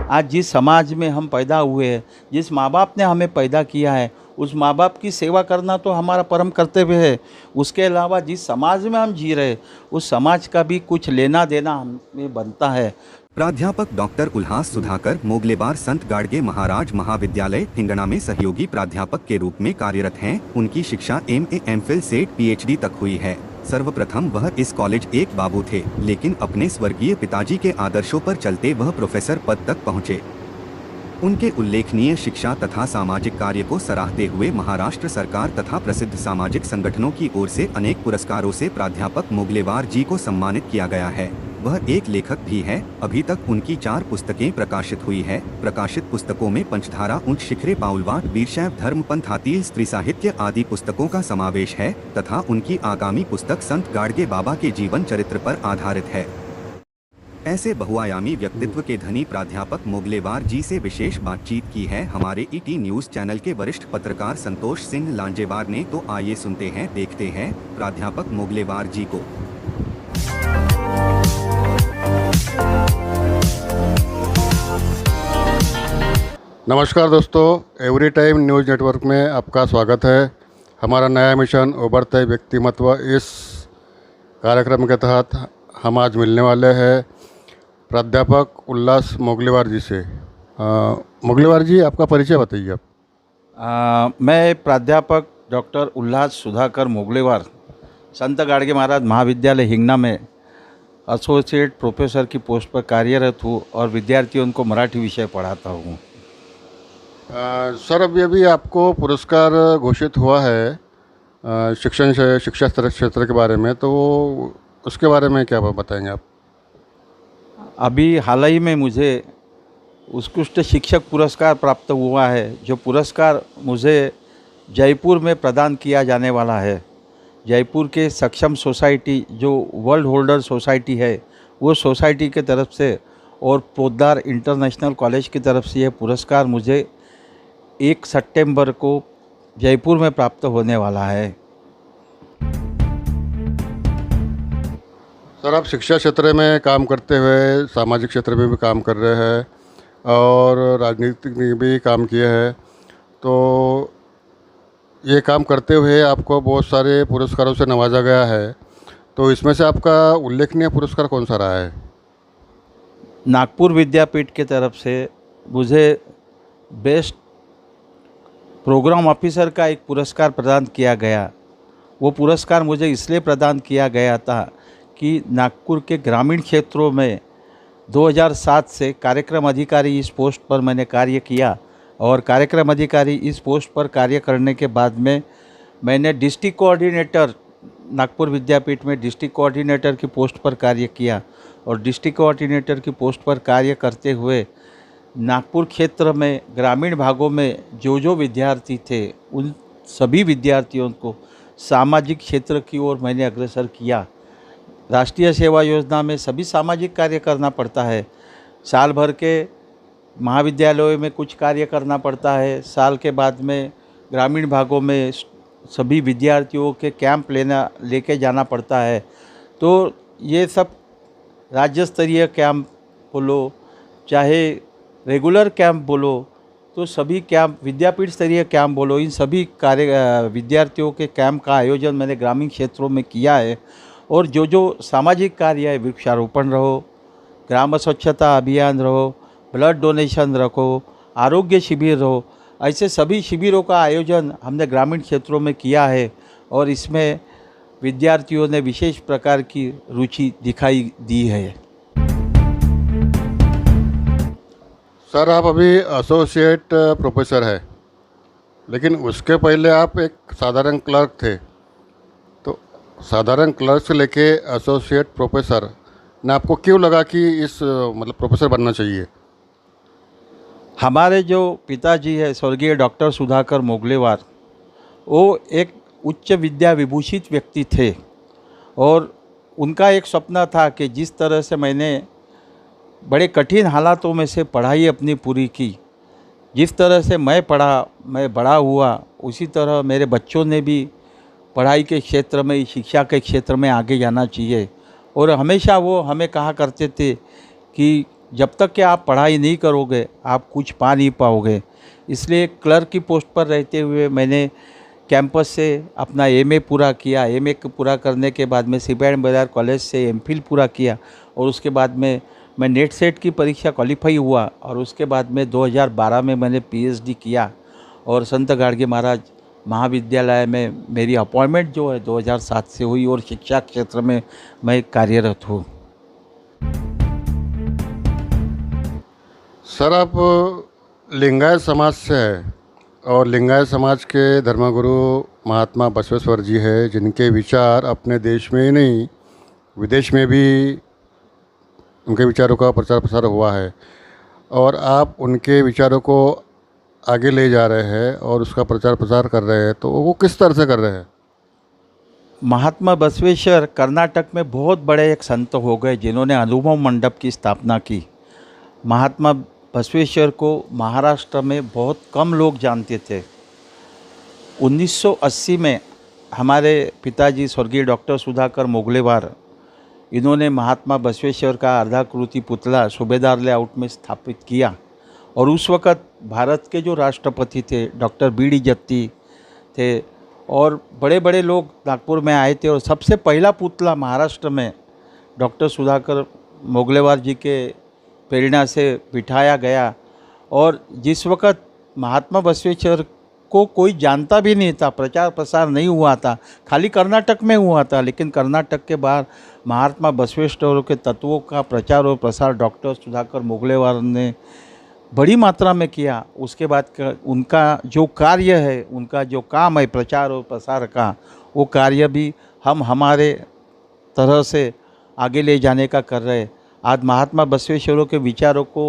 आज जिस समाज में हम पैदा हुए हैं, जिस माँ बाप ने हमें पैदा किया है, उस माँ बाप की सेवा करना तो हमारा परम कर्तव्य है। उसके अलावा जिस समाज में हम जी रहे, उस समाज का भी कुछ लेना देना हमें बनता है। प्राध्यापक डॉक्टर उल्हास सुधाकर मोगलेवार संत गाडगे महाराज महाविद्यालय हिंगणा में सहयोगी प्राध्यापक के रूप में कार्यरत हैं। उनकी शिक्षा MA MPhil सेट PhD तक हुई है। सर्वप्रथम वह इस कॉलेज एक बाबू थे, लेकिन अपने स्वर्गीय पिताजी के आदर्शों पर चलते वह प्रोफेसर पद तक पहुँचे। उनके उल्लेखनीय शिक्षा तथा सामाजिक कार्य को सराहते हुए महाराष्ट्र सरकार तथा प्रसिद्ध सामाजिक संगठनों की ओर से अनेक पुरस्कारों से प्राध्यापक मोगलेवार जी को सम्मानित किया गया है। वह एक लेखक भी है। अभी तक उनकी 4 पुस्तकें प्रकाशित हुई है। प्रकाशित पुस्तकों में पंचधारा, उच्च शिखरे, पाउलवाट, वीरशैव धर्मपंथ, हाथी, स्त्री साहित्य आदि पुस्तकों का समावेश है तथा उनकी आगामी पुस्तक संत गाडगे बाबा के जीवन चरित्र पर आधारित है। ऐसे बहुआयामी व्यक्तित्व के धनी प्राध्यापक मोगलेवार जी से विशेष बातचीत की है हमारे ET न्यूज चैनल के वरिष्ठ पत्रकार संतोष सिंह लांजेवार ने। तो आइए सुनते हैं, देखते हैं प्राध्यापक मोगलेवार जी को। नमस्कार दोस्तों, एवरी टाइम न्यूज़ नेटवर्क में आपका स्वागत है। हमारा नया मिशन उभरते व्यक्तिमत्व, इस कार्यक्रम के तहत हम आज मिलने वाले हैं प्राध्यापक उल्लास मोगलेवार जी से। मोगलेवार जी, आपका परिचय बताइए आप। मैं प्राध्यापक डॉक्टर उल्लास सुधाकर मोगलेवार संत गाडगे महाराज महाविद्यालय हिंगणा में एसोसिएट प्रोफेसर की पोस्ट पर कार्यरत हूँ और विद्यार्थियों को मराठी विषय पढ़ाता हूँ। सर, अभी आपको पुरस्कार घोषित हुआ है शिक्षा क्षेत्र के बारे में, तो उसके बारे में क्या बताएंगे आप? अभी हाल ही में मुझे उत्कृष्ट शिक्षक पुरस्कार प्राप्त हुआ है, जो पुरस्कार मुझे जयपुर में प्रदान किया जाने वाला है। जयपुर के सक्षम सोसाइटी, जो वर्ल्ड होल्डर सोसाइटी है, वो सोसाइटी के तरफ से और पोद्दार इंटरनेशनल कॉलेज की तरफ से यह पुरस्कार मुझे 1 सितंबर को जयपुर में प्राप्त होने वाला है। सर, आप शिक्षा क्षेत्र में काम करते हुए सामाजिक क्षेत्र में भी काम कर रहे हैं और राजनीतिक में भी काम किए हैं, तो ये काम करते हुए आपको बहुत सारे पुरस्कारों से नवाजा गया है, तो इसमें से आपका उल्लेखनीय पुरस्कार कौन सा रहा है? नागपुर विद्यापीठ की तरफ से मुझे बेस्ट प्रोग्राम ऑफिसर का एक पुरस्कार प्रदान किया गया। वो पुरस्कार मुझे इसलिए प्रदान किया गया था कि नागपुर के ग्रामीण क्षेत्रों में 2007 से कार्यक्रम अधिकारी इस पोस्ट पर मैंने कार्य किया और कार्यक्रम अधिकारी इस पोस्ट पर कार्य करने के बाद में मैंने डिस्ट्रिक्ट कोऑर्डिनेटर, नागपुर विद्यापीठ में डिस्ट्रिक्ट कोऑर्डिनेटर की पोस्ट पर कार्य किया और डिस्ट्रिक्ट कोऑर्डिनेटर की पोस्ट पर कार्य करते हुए नागपुर क्षेत्र में ग्रामीण भागों में जो विद्यार्थी थे, उन सभी विद्यार्थियों को सामाजिक क्षेत्र की ओर मैंने अग्रसर किया। राष्ट्रीय सेवा योजना में सभी सामाजिक कार्य करना पड़ता है। साल भर के महाविद्यालयों में कुछ कार्य करना पड़ता है। साल के बाद में ग्रामीण भागों में सभी विद्यार्थियों के कैंप लेके जाना पड़ता है। तो ये सब राज्य स्तरीय कैंप बोलो, चाहे रेगुलर कैंप बोलो, तो सभी कैंप, विद्यापीठ स्तरीय कैंप बोलो, इन सभी विद्यार्थियों के कैंप का आयोजन मैंने ग्रामीण क्षेत्रों में किया है। और जो सामाजिक कार्य है, वृक्षारोपण रहो, ग्राम स्वच्छता अभियान रहो, ब्लड डोनेशन रखो, आरोग्य शिविर रहो, ऐसे सभी शिविरों का आयोजन हमने ग्रामीण क्षेत्रों में किया है और इसमें विद्यार्थियों ने विशेष प्रकार की रुचि दिखाई दी है। सर, आप अभी एसोसिएट प्रोफेसर है, लेकिन उसके पहले आप एक साधारण क्लर्क थे, तो साधारण क्लर्क से लेके एसोसिएट प्रोफेसर ने आपको क्यों लगा कि इस प्रोफेसर बनना चाहिए? हमारे जो पिताजी है स्वर्गीय डॉक्टर सुधाकर मोगलेवार, वो एक उच्च विद्या विभूषित व्यक्ति थे और उनका एक सपना था कि जिस तरह से मैंने बड़े कठिन हालातों में से पढ़ाई अपनी पूरी की, जिस तरह से मैं पढ़ा, मैं बड़ा हुआ, उसी तरह मेरे बच्चों ने भी पढ़ाई के क्षेत्र में, शिक्षा के क्षेत्र में आगे जाना चाहिए। और हमेशा वो हमें कहा करते थे कि जब तक कि आप पढ़ाई नहीं करोगे आप कुछ पा नहीं पाओगे। इसलिए क्लर्क की पोस्ट पर रहते हुए मैंने कैंपस से अपना एमए पूरा किया। एमए पूरा करने के बाद में सिपाही बाजार कॉलेज से एमफिल पूरा किया और उसके बाद में मैं नेट सेट की परीक्षा क्वालिफाई हुआ और उसके बाद में 2012 में मैंने पीएचडी किया और संत गाडगे महाराज महाविद्यालय में मेरी अपॉइंटमेंट जो है 2007 से हुई और शिक्षा क्षेत्र में मैं कार्यरत हूँ। सर, आप लिंगायत समाज से हैं और लिंगायत समाज के धर्मगुरु महात्मा बसवेश्वर जी है, जिनके विचार अपने देश में ही नहीं विदेश में भी उनके विचारों का प्रचार प्रसार हुआ है और आप उनके विचारों को आगे ले जा रहे हैं और उसका प्रचार प्रसार कर रहे हैं, तो वो किस तरह से कर रहे हैं? महात्मा बसवेश्वर कर्नाटक में बहुत बड़े एक संत हो गए जिन्होंने अनुभव मंडप की स्थापना की। महात्मा बसवेश्वर को महाराष्ट्र में बहुत कम लोग जानते थे। 1980 में हमारे पिताजी स्वर्गीय डॉक्टर सुधाकर मोगलेवार, इन्होंने महात्मा बसवेश्वर का अर्धाकृति पुतला सूबेदार लेआउट में स्थापित किया और उस वक़्त भारत के जो राष्ट्रपति थे डॉक्टर बी.डी. जत्ती थे और बड़े बड़े लोग नागपुर में आए थे और सबसे पहला पुतला महाराष्ट्र में डॉक्टर सुधाकर मोगलेवार जी के प्रेरणा से बिठाया गया। और जिस वक़्त महात्मा बसवेश्वर को कोई जानता भी नहीं था, प्रचार प्रसार नहीं हुआ था, खाली कर्नाटक में हुआ था, लेकिन कर्नाटक के बाहर महात्मा बसवेश्वर के तत्वों का प्रचार और प्रसार डॉक्टर सुधाकर मोगलेवार ने बड़ी मात्रा में किया। उसके बाद उनका जो कार्य है, उनका जो काम है प्रचार और प्रसार का, वो कार्य भी हम हमारे तरह से आगे ले जाने का कर रहे हैं। आज महात्मा बसवेश्वरों के विचारों को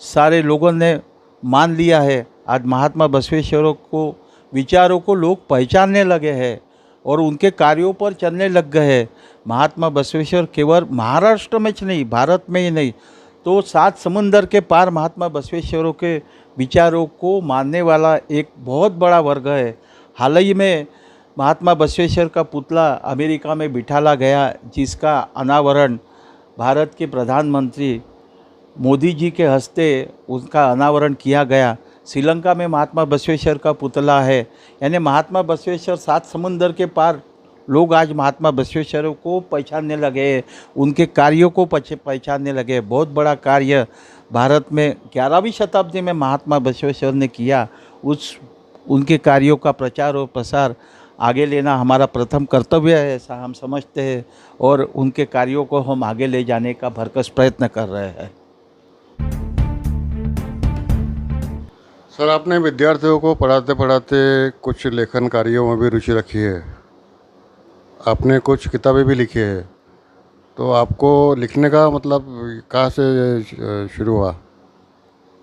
सारे लोगों ने मान लिया है। आज महात्मा बसवेश्वरों को विचारों को लोग पहचानने लगे हैं और उनके कार्यों पर चलने लग गए हैं। महात्मा बसवेश्वर केवल महाराष्ट्र में नहीं, भारत में ही नहीं, तो 7 समुंदर के पार महात्मा बसवेश्वरों के विचारों को मानने वाला एक बहुत बड़ा वर्ग है। हाल ही में महात्मा बसवेश्वर का पुतला अमेरिका में बिठाला गया, जिसका अनावरण भारत के प्रधानमंत्री मोदी जी के हस्ते उसका अनावरण किया गया। श्रीलंका में महात्मा बसवेश्वर का पुतला है। यानी महात्मा बसवेश्वर 7 समुंदर के पार लोग आज महात्मा बसवेश्वर को पहचानने लगे, उनके कार्यों को पहचानने लगे। बहुत बड़ा कार्य भारत में 11वीं शताब्दी में महात्मा बसवेश्वर ने किया। उनके कार्यों का प्रचार और प्रसार आगे लेना हमारा प्रथम कर्तव्य है, ऐसा हम समझते हैं और उनके कार्यों को हम आगे ले जाने का भरकस प्रयत्न कर रहे हैं। सर, आपने विद्यार्थियों को पढ़ाते पढ़ाते कुछ लेखन कार्यों में भी रुचि रखी है, आपने कुछ किताबें भी लिखी है, तो आपको लिखने का मतलब कहाँ से शुरू हुआ?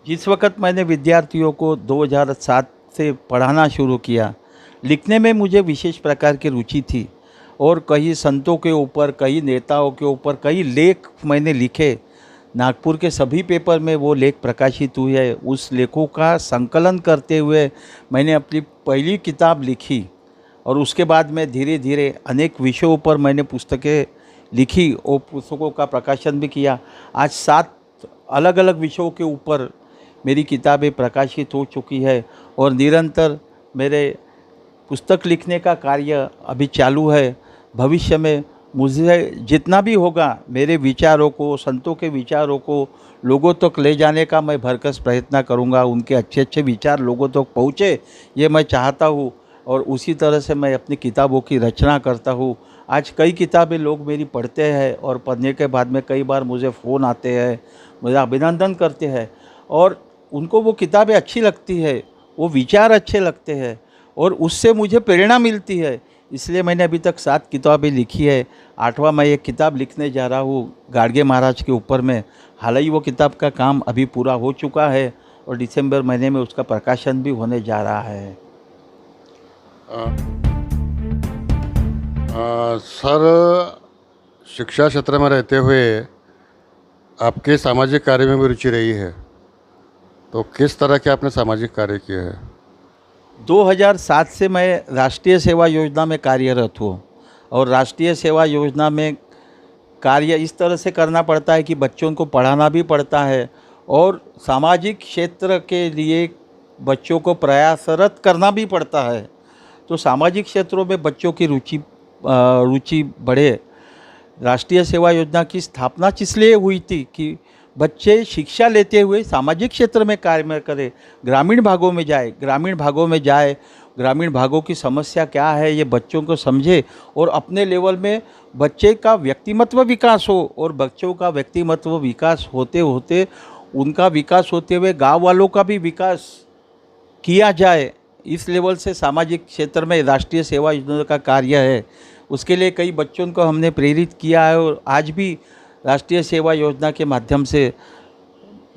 जिस वक़्त मैंने विद्यार्थियों को 2007 से पढ़ाना शुरू किया, लिखने में मुझे विशेष प्रकार की रुचि थी और कई संतों के ऊपर, कई नेताओं के ऊपर कई लेख मैंने लिखे। नागपुर के सभी पेपर में वो लेख प्रकाशित हुए हैं। उस लेखों का संकलन करते हुए मैंने अपनी पहली किताब लिखी और उसके बाद में धीरे धीरे अनेक विषयों पर मैंने पुस्तकें लिखी और पुस्तकों का प्रकाशन भी किया। आज 7 अलग अलग विषयों के ऊपर मेरी किताबें प्रकाशित हो चुकी है और निरंतर मेरे पुस्तक लिखने का कार्य अभी चालू है। भविष्य में मुझे जितना भी होगा मेरे विचारों को, संतों के विचारों को लोगों तक ले जाने का मैं भरकस प्रयत्न करूंगा। उनके अच्छे अच्छे विचार लोगों तक पहुँचे, ये मैं चाहता हूँ और उसी तरह से मैं अपनी किताबों की रचना करता हूँ। आज कई किताबें लोग मेरी पढ़ते हैं और पढ़ने के बाद में कई बार मुझे फ़ोन आते हैं, मुझे अभिनंदन करते हैं और उनको वो किताबें अच्छी लगती है, वो विचार अच्छे लगते हैं और उससे मुझे प्रेरणा मिलती है। इसलिए मैंने अभी तक 7 किताबें लिखी है। 8वां मैं एक किताब लिखने जा रहा हूँ गाडगे महाराज के ऊपर में। हाल ही वो किताब का काम अभी पूरा हो चुका है और दिसंबर महीने में उसका प्रकाशन भी होने जा रहा है। सर, शिक्षा क्षेत्र में रहते हुए आपके सामाजिक कार्य में भी रुचि रही है, तो किस तरह के आपने सामाजिक कार्य किए हैं? 2007 से मैं राष्ट्रीय सेवा योजना में कार्यरत हूँ और राष्ट्रीय सेवा योजना में कार्य इस तरह से करना पड़ता है कि बच्चों को पढ़ाना भी पड़ता है और सामाजिक क्षेत्र के लिए बच्चों को प्रयासरत करना भी पड़ता है। तो सामाजिक क्षेत्रों में बच्चों की रुचि बढ़े। राष्ट्रीय सेवा योजना की स्थापना इसलिए हुई थी कि बच्चे शिक्षा लेते हुए सामाजिक क्षेत्र में कार्य करें, ग्रामीण भागों में जाए, ग्रामीण भागों की समस्या क्या है ये बच्चों को समझे और अपने लेवल में बच्चे का व्यक्तिमत्व विकास हो और बच्चों का व्यक्तिमत्व विकास होते होते उनका विकास होते हुए गांव वालों का भी विकास किया जाए। इस लेवल से सामाजिक क्षेत्र में राष्ट्रीय सेवा योजना का कार्य है। उसके लिए कई बच्चों को हमने प्रेरित किया है और आज भी राष्ट्रीय सेवा योजना के माध्यम से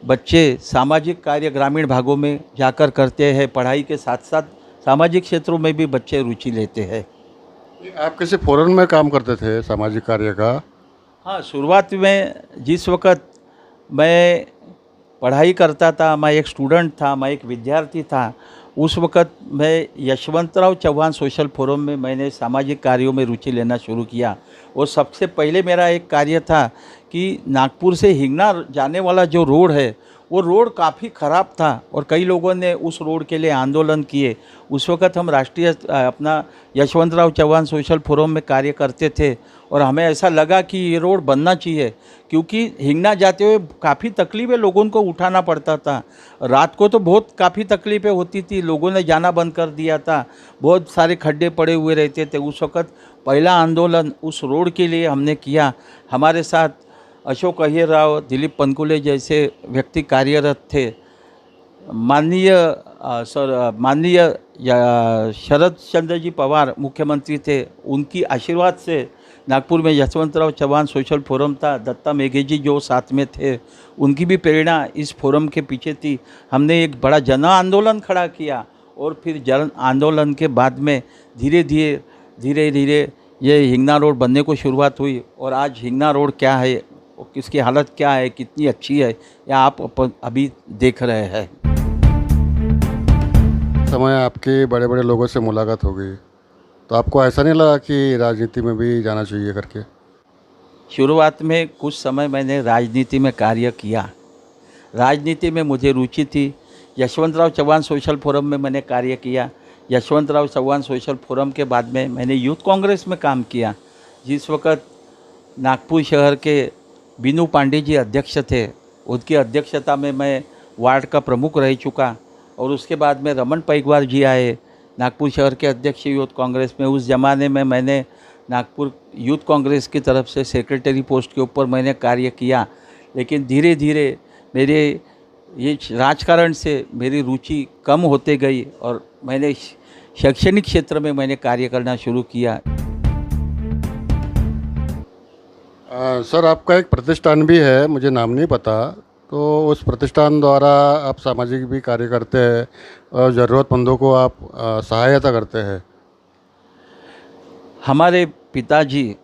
बच्चे सामाजिक कार्य ग्रामीण भागों में जाकर करते हैं। पढ़ाई के साथ साथ सामाजिक क्षेत्रों में भी बच्चे रुचि लेते हैं। आप किसी फोरम में काम करते थे सामाजिक कार्य का? हाँ, शुरुआत में जिस वक़्त मैं पढ़ाई करता था, मैं एक स्टूडेंट था, मैं एक विद्यार्थी था, उस वक़्त मैं यशवंतराव चौहान सोशल फोरम में मैंने सामाजिक कार्यों में रुचि लेना शुरू किया। और सबसे पहले मेरा एक कार्य था कि नागपुर से हिंगना जाने वाला जो रोड है वो रोड काफ़ी ख़राब था और कई लोगों ने उस रोड के लिए आंदोलन किए। उस वक़्त हम राष्ट्रीय अपना यशवंतराव चौहान सोशल फोरम में कार्य करते थे और हमें ऐसा लगा कि ये रोड बनना चाहिए, क्योंकि हिंगना जाते हुए काफ़ी तकलीफ़ें लोगों को उठाना पड़ता था। रात को तो बहुत काफ़ी तकलीफ़ें होती थी, लोगों ने जाना बंद कर दिया था, बहुत सारे खड्डे पड़े हुए रहते थे। उस वक़्त पहला आंदोलन उस रोड के लिए हमने किया। हमारे साथ अशोक अहिर राव, दिलीप पंकुले जैसे व्यक्ति कार्यरत थे। माननीय शरद चंद्र जी पवार मुख्यमंत्री थे, उनकी आशीर्वाद से नागपुर में यशवंतराव चौहान सोशल फोरम था। दत्ता मेघे जी जो साथ में थे, उनकी भी प्रेरणा इस फोरम के पीछे थी। हमने एक बड़ा जन आंदोलन खड़ा किया और फिर जन आंदोलन के बाद में धीरे धीरे ये हिंगना रोड बनने को शुरुआत हुई। और आज हिंगना रोड क्या है, किसकी हालत क्या है, कितनी अच्छी है, या आप अभी देख रहे हैं। समय आपके बड़े बड़े लोगों से मुलाकात हो गई, तो आपको ऐसा नहीं लगा कि राजनीति में भी जाना चाहिए करके? शुरुआत में कुछ समय मैंने राजनीति में कार्य किया। राजनीति में मुझे रुचि थी। यशवंतराव चौहान सोशल फोरम में मैंने कार्य किया। यशवंतराव चौहान सोशल फोरम के बाद में मैंने यूथ कांग्रेस में काम किया। जिस वक़्त नागपुर शहर के बीनू पांडे जी अध्यक्ष थे, उनकी अध्यक्षता में मैं वार्ड का प्रमुख रह चुका। और उसके बाद में रमन पैगवार जी आए, नागपुर शहर के अध्यक्ष यूथ कांग्रेस में। उस ज़माने में मैंने नागपुर यूथ कांग्रेस की तरफ से सेक्रेटरी पोस्ट के ऊपर मैंने कार्य किया। लेकिन धीरे धीरे मेरे ये राजकारण से मेरी रुचि कम होते गई और मैंने शैक्षणिक क्षेत्र में मैंने कार्य करना शुरू किया। सर, आपका एक प्रतिष्ठान भी है, मुझे नाम नहीं पता, तो उस प्रतिष्ठान द्वारा आप सामाजिक भी कार्य करते हैं और ज़रूरतमंदों को आप सहायता करते हैं। हमारे पिताजी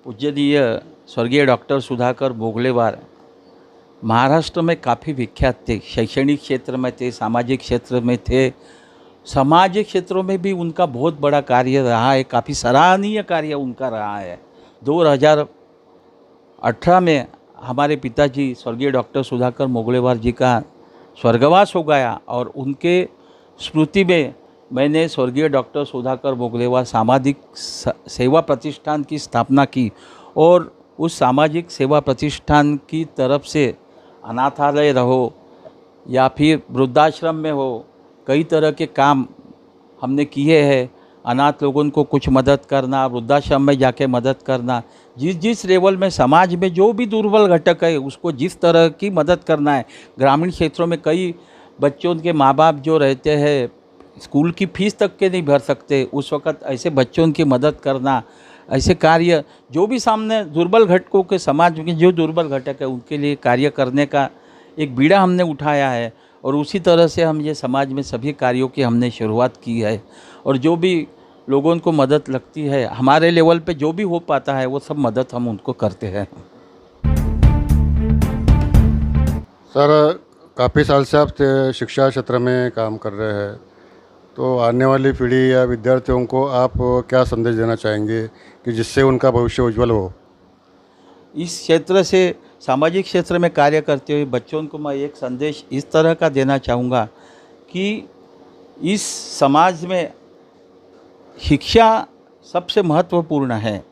पूज्यनीय स्वर्गीय डॉक्टर सुधाकर मोगलेवार महाराष्ट्र में काफ़ी विख्यात थे। शैक्षणिक क्षेत्र में थे, सामाजिक क्षेत्र में थे। सामाजिक क्षेत्रों में भी उनका बहुत बड़ा कार्य रहा है, काफ़ी सराहनीय कार्य उनका रहा है। 2018 में हमारे पिताजी स्वर्गीय डॉक्टर सुधाकर मोगलेवार जी का स्वर्गवास हो गया और उनके स्मृति में मैंने स्वर्गीय डॉक्टर सुधाकर मोगलेवार सामाजिक सेवा प्रतिष्ठान की स्थापना की। और उस सामाजिक सेवा प्रतिष्ठान की तरफ से अनाथालय रहो या फिर वृद्धाश्रम में हो, कई तरह के काम हमने किए हैं। अनाथ लोगों को कुछ मदद करना, वृद्धाश्रम में जाके मदद करना, जिस लेवल में समाज में जो भी दुर्बल घटक है उसको जिस तरह की मदद करना है। ग्रामीण क्षेत्रों में कई बच्चों के माँ बाप जो रहते हैं स्कूल की फ़ीस तक के नहीं भर सकते, उस वक़्त ऐसे बच्चों की मदद करना, ऐसे कार्य जो भी सामने दुर्बल घटकों के समाज में जो दुर्बल घटक है उनके लिए कार्य करने का एक बीड़ा हमने उठाया है। और उसी तरह से हम ये समाज में सभी कार्यों की हमने शुरुआत की है। और जो भी लोगों को मदद लगती है, हमारे लेवल पे जो भी हो पाता है वो सब मदद हम उनको करते हैं। सर, काफ़ी साल से आप शिक्षा क्षेत्र में काम कर रहे हैं, तो आने वाली पीढ़ी या विद्यार्थियों को आप क्या संदेश देना चाहेंगे कि जिससे उनका भविष्य उज्जवल हो? इस क्षेत्र से सामाजिक क्षेत्र में कार्य करते हुए बच्चों को मैं एक संदेश इस तरह का देना चाहूँगा कि इस समाज में शिक्षा सबसे महत्वपूर्ण है।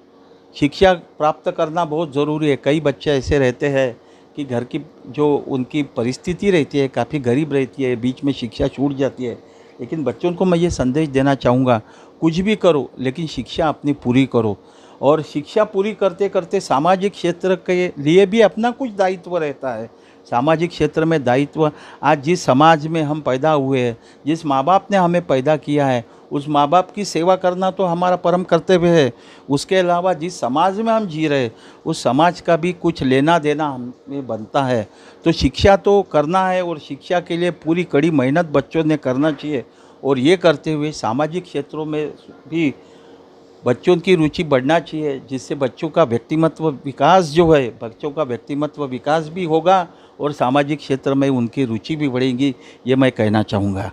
शिक्षा प्राप्त करना बहुत ज़रूरी है। कई बच्चे ऐसे रहते हैं कि घर की जो उनकी परिस्थिति रहती है काफ़ी गरीब रहती है, बीच में शिक्षा छूट जाती है। लेकिन बच्चों को मैं ये संदेश देना चाहूँगा, कुछ भी करो लेकिन शिक्षा अपनी पूरी करो। और शिक्षा पूरी करते करते सामाजिक क्षेत्र के लिए भी अपना कुछ दायित्व रहता है। सामाजिक क्षेत्र में दायित्व, आज जिस समाज में हम पैदा हुए हैं, जिस माँ बाप ने हमें पैदा किया है, उस माँ बाप की सेवा करना तो हमारा परम कर्तव्य है। उसके अलावा जिस समाज में हम जी रहे, उस समाज का भी कुछ लेना देना हमें बनता है। तो शिक्षा तो करना है और शिक्षा के लिए पूरी कड़ी मेहनत बच्चों ने करना चाहिए। और ये करते हुए सामाजिक क्षेत्रों में भी बच्चों की रुचि बढ़ना चाहिए, जिससे बच्चों का व्यक्तिमत्व विकास जो है, बच्चों का व्यक्तिमत्व विकास भी होगा और सामाजिक क्षेत्र में उनकी रुचि भी बढ़ेगी। ये मैं कहना चाहूँगा।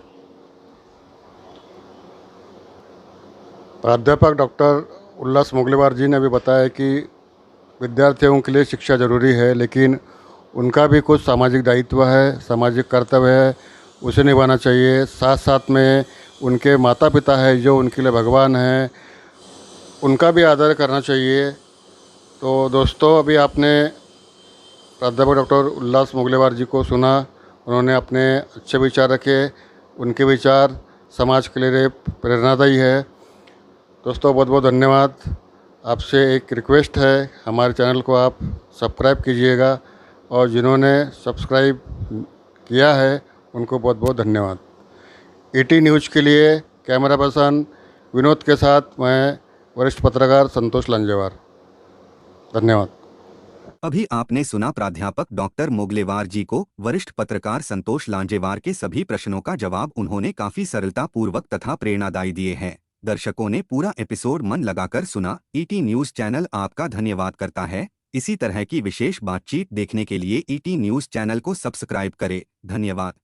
प्राध्यापक डॉक्टर उल्लास मुगलेवार जी ने भी बताया कि विद्यार्थियों के लिए शिक्षा जरूरी है, लेकिन उनका भी कुछ सामाजिक दायित्व है, सामाजिक कर्तव्य है, उसे निभाना चाहिए। साथ साथ में उनके माता पिता है जो उनके लिए भगवान हैं, उनका भी आदर करना चाहिए। तो दोस्तों, अभी आपने प्राध्यापक डॉक्टर उल्लास मुगलेवार जी को सुना। उन्होंने अपने अच्छे विचार रखे, उनके विचार समाज के लिए प्रेरणादायी है। दोस्तों, बहुत बहुत धन्यवाद। आपसे एक रिक्वेस्ट है, हमारे चैनल को आप सब्सक्राइब कीजिएगा, और जिन्होंने सब्सक्राइब किया है उनको बहुत बहुत धन्यवाद। ईटी न्यूज़ के लिए कैमरा पर्सन विनोद के साथ मैं वरिष्ठ पत्रकार संतोष लांजेवार। धन्यवाद। अभी आपने सुना प्राध्यापक डॉक्टर मोगलेवार जी को। वरिष्ठ पत्रकार संतोष लांजेवार के सभी प्रश्नों का जवाब उन्होंने काफी सरलता पूर्वक तथा प्रेरणादायी दिए हैं। दर्शकों ने पूरा एपिसोड मन लगाकर सुना। ईटी न्यूज़ चैनल आपका धन्यवाद करता है। इसी तरह की विशेष बातचीत देखने के लिए ईटी न्यूज़ चैनल को सब्सक्राइब करें। धन्यवाद।